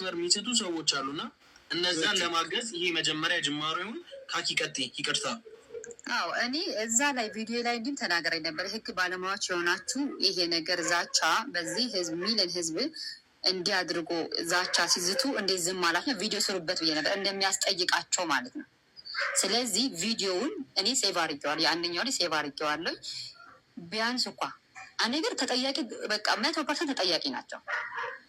መስመር የሚስቱ ሰዎች አሉና እነዛን ለማገዝ ይሄ መጀመሪያ ጅማሮ ይሁን። ካኪ ቀጤ ይቅርታ። አዎ እኔ እዛ ላይ ቪዲዮ ላይ እንዲም ተናገረኝ ነበር። የህግ ባለሙያዎች የሆናችሁ ይሄ ነገር ዛቻ በዚህ ህዝብ ሚሊዮን ህዝብ እንዲህ አድርጎ ዛቻ ሲዝቱ እንዴት ዝም አላችሁ? ቪዲዮ ስሩበት ብዬ ነበር፣ እንደሚያስጠይቃቸው ማለት ነው። ስለዚህ ቪዲዮውን እኔ ሴቭ አድርጌዋለሁ፣ የአንደኛው ላይ ሴቭ አድርጌዋለሁ። ቢያንስ እንኳ አንድ ነገር ተጠያቂ በቃ 100% ተጠያቂ ናቸው፣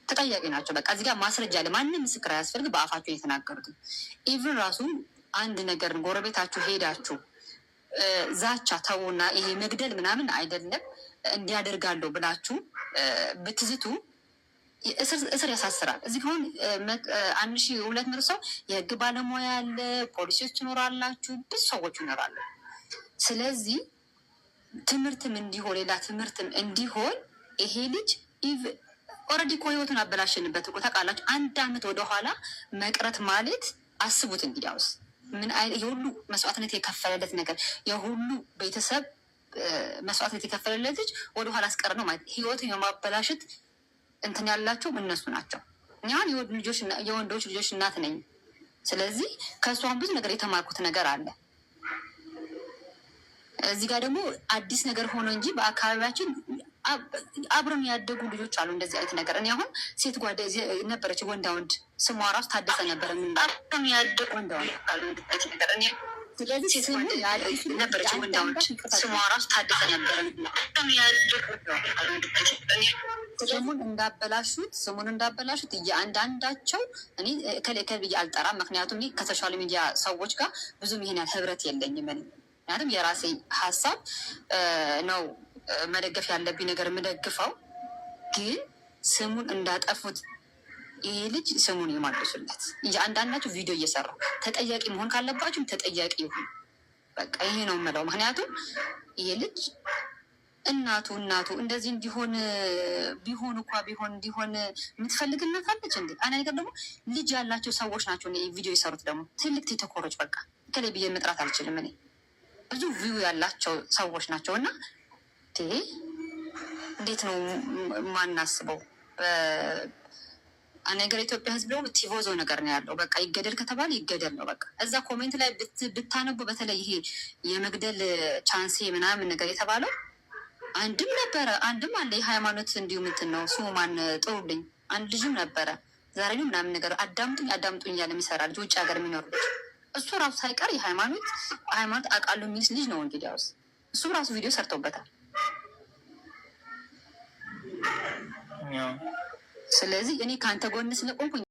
ተጠያቂ ናቸው። በቃ እዚህ ጋር ማስረጃ አለ። ማንም ምስክር አያስፈልግ፣ በአፋቸው የተናገሩት። ኢቭን ራሱ አንድ ነገር ጎረቤታችሁ ሄዳችሁ ዛቻ ተውና ይሄ መግደል ምናምን አይደለም እንዲያደርጋለሁ ብላችሁ ብትዝቱ እስር ያሳስራል። እዚህ ከሆን 1200 ሰው የህግ ባለሙያ ያለ ፖሊሲዎች ትኖራላችሁ፣ ብዙ ሰዎች ይኖራሉ። ስለዚህ ትምህርትም እንዲሆን ሌላ ትምህርትም እንዲሆን ይሄ ልጅ ኦልሬዲ እኮ ህይወቱን አበላሽንበት እኮ ታውቃላችሁ። 1 ዓመት ወደኋላ መቅረት ማለት አስቡት እንግዲያውስ ምን የሁሉ መስዋዕትነት የከፈለለት ነገር የሁሉ ቤተሰብ መስዋዕትነት የከፈለለት ልጅ ወደኋላ አስቀር ነው ማለት ህይወትን የማበላሽት እንትን ያላቸው እነሱ ናቸው። እኛን የወንዶች ልጆች እናት ነኝ። ስለዚህ ከእሷን ብዙ ነገር የተማርኩት ነገር አለ። እዚህ ጋር ደግሞ አዲስ ነገር ሆኖ እንጂ በአካባቢያችን አብረን ያደጉ ልጆች አሉ። እንደዚህ አይነት ነገር እኔ አሁን ሴት ጓደ ነበረች ወንዳ ወንድ ስሟ ራሱ ታደሰ ነበረ። አብረን ያደጉ ወንዳ ወንድ አሉ ነገር እኔ ስለዚህ ስሙ ነበረች ወንዳ ወንድ ስሟ ራሱ ታደሰ ነበረ። ስሙን እንዳበላሹት እያንዳንዳቸው እኔ ከሌከል ብዬ አልጠራም። ምክንያቱም ይህ ከሶሻል ሚዲያ ሰዎች ጋር ብዙም ይሄን ያህል ህብረት የለኝም። ምክንያቱም የራሴ ሀሳብ ነው መደገፍ ያለብኝ ነገር የምደግፈው። ግን ስሙን እንዳጠፉት ይሄ ልጅ ስሙን የማድረሱለት እያንዳንዳቸው ቪዲዮ እየሰራ ተጠያቂ መሆን ካለባችሁም ተጠያቂ ይሁን። በቃ ይሄ ነው የምለው። ምክንያቱም ይሄ ልጅ እናቱ እንደዚህ እንዲሆን እንዲሆን የምትፈልግ እናት አለች እንዴ? አንድ ነገር ደግሞ ልጅ ያላቸው ሰዎች ናቸው ቪዲዮ የሰሩት ደግሞ ትልቅ ቲክቶከሮች። በቃ ከላይ ብዬ መጥራት አልችልም እኔ። ብዙ ቪው ያላቸው ሰዎች ናቸው እና እንዴት ነው ማናስበው? ነገር ኢትዮጵያ ህዝብ ደግሞ ቲቮዞ ነገር ነው ያለው። በቃ ይገደል ከተባለ ይገደል ነው በቃ። እዛ ኮሜንት ላይ ብታነቡ በተለይ ይሄ የመግደል ቻንሴ ምናምን ነገር የተባለው አንድም አለ የሃይማኖት እንዲሁ ምንትን ነው ስሙ ማን ጥሩልኝ አንድ ልጅም ነበረ ዛሬ ነው ምናምን ነገር አዳምጡኝ እያለ የሚሰራ ልጅ ውጭ ሀገር የሚኖር ልጅ እሱ ራሱ ሳይቀር የሃይማኖት አውቃለሁ የሚል ልጅ ነው። እንግዲያውስ እሱ ራሱ ቪዲዮ ሰርተውበታል። ስለዚህ እኔ ከአንተ ጎን ስለቆምኩኝ